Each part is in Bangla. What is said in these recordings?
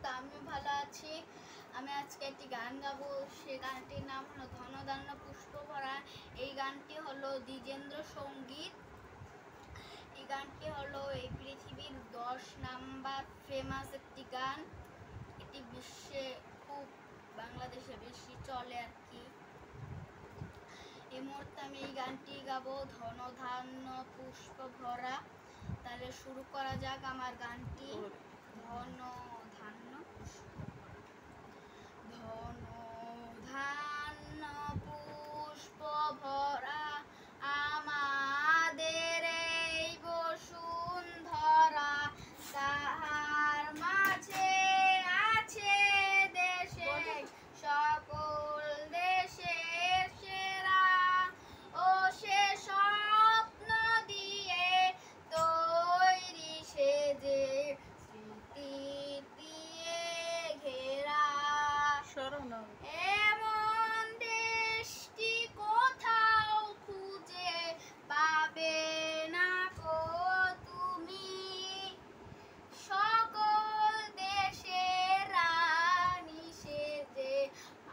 তো আমি ভালো আছি। আমি আজকে একটি গান গাবো। সেই গানটির নাম হলো ধনধান্য পুষ্প ভরা। এই গানটি হলো দ্বিজেন্দ্র সঙ্গীত। এই গানটি হলো এই পৃথিবীর 10 নাম্বার ফেমাস একটি গান। এটি বিশ্বে খুব বাংলাদেশে বেশি চলে আর কি। এই মুহূর্তে আমি এই গানটি গাবো, ধনধান্য পুষ্প ভরা। তাহলে শুরু করা যাক আমার গানটি। ধনধান্য পুষ্প, ধনধান্য পুষ্প ভরা আমাদের এই বসুন্ধরা, তাহার মাঝে আছে দেশে সকল দেশের সেরা। ও সে স্বপ্ন দিয়ে তৈরি সেজে স্মৃতি দিয়ে ঘেরা। এমন দেশটি কোথাও খুঁজে পাবে না গো তুমি, সকল দেশের রানী সেজে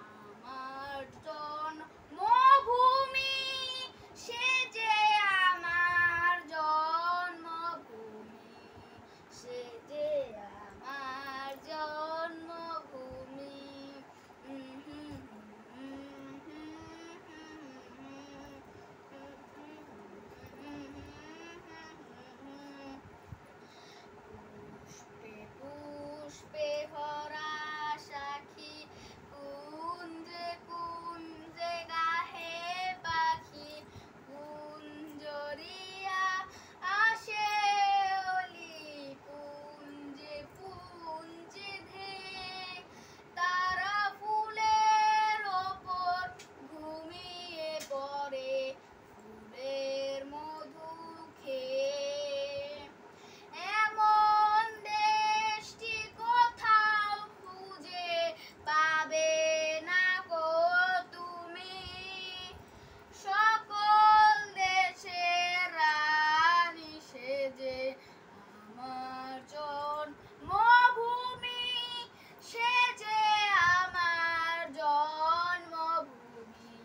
আমার জন্মভূমি, সেজে আমার জন্মভূমি, সেজে আমার জন্মভূমি। পুষ্পে পুষ্পে ভরা সাখী, কুঞ্জে কুঞ্জে গাহে পাখি, কুঞ্জরিয়া আসে অলি, পুঞ্জে পুঞ্জে ধেয়ে তারা ফুলের ওপর ঘুমিয়ে পড়ে ফুলের মধু খেয়ে। এমন দেশটি কোথাও খুঁজে পাবে না গো তুমি, সকল দেশের রানী সেজে আমার জন্মভূমি, সেজে আমার জন্মভূমি,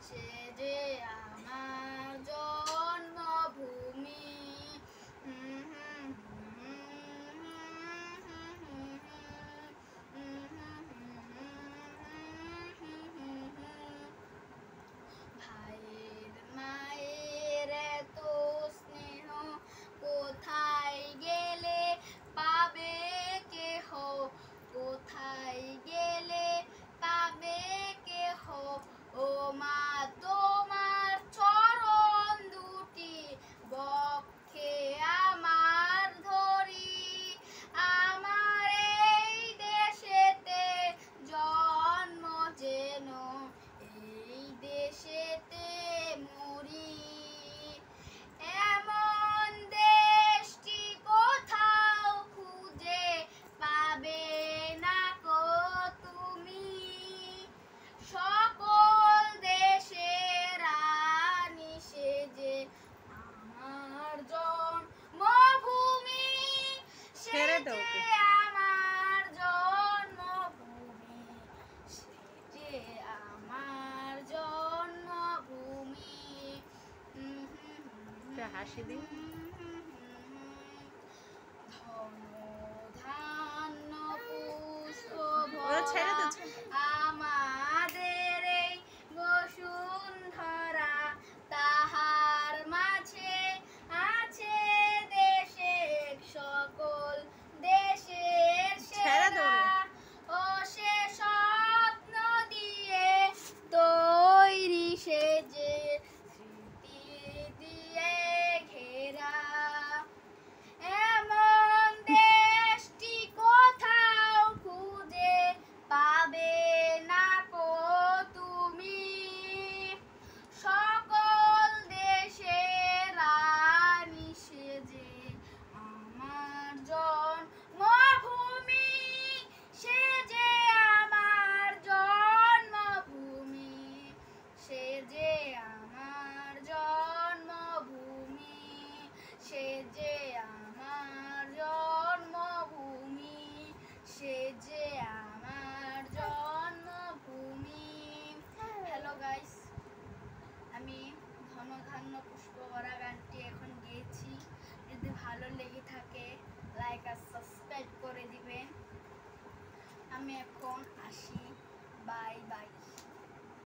সেজে আমার জন্মভূমি। ভাইয়ের মায়ের এত স্নেহ কোথায় গেলে পাবে কেহ, কোথায় গেলে পাবে কেহ। ও মা তোমার চরণ দুটি বক্ষে আমার ধরি, আমার এই দেশেতে জন্ম যেন এই দেশেতে মরি। এমন দেশটি কোথাও খুঁজে পাবে না গো তুমি, সকল দেশের রানী সেজে আমার জন্মভূমি, সেজে আমার জন্মভূমি, সেজে আমার জন্মভূমি। হাসি দিন। ধনধান্য পুষ্প ভরা আমাদের এই বসুন্ধরা, তাহার মাঝে আছে দেশের সকল দেশের সেরা। ও সে স্বপ্ন দিয়ে তৈরি সেজে স্মৃতি দিয়ে ঘেরা। হাসি।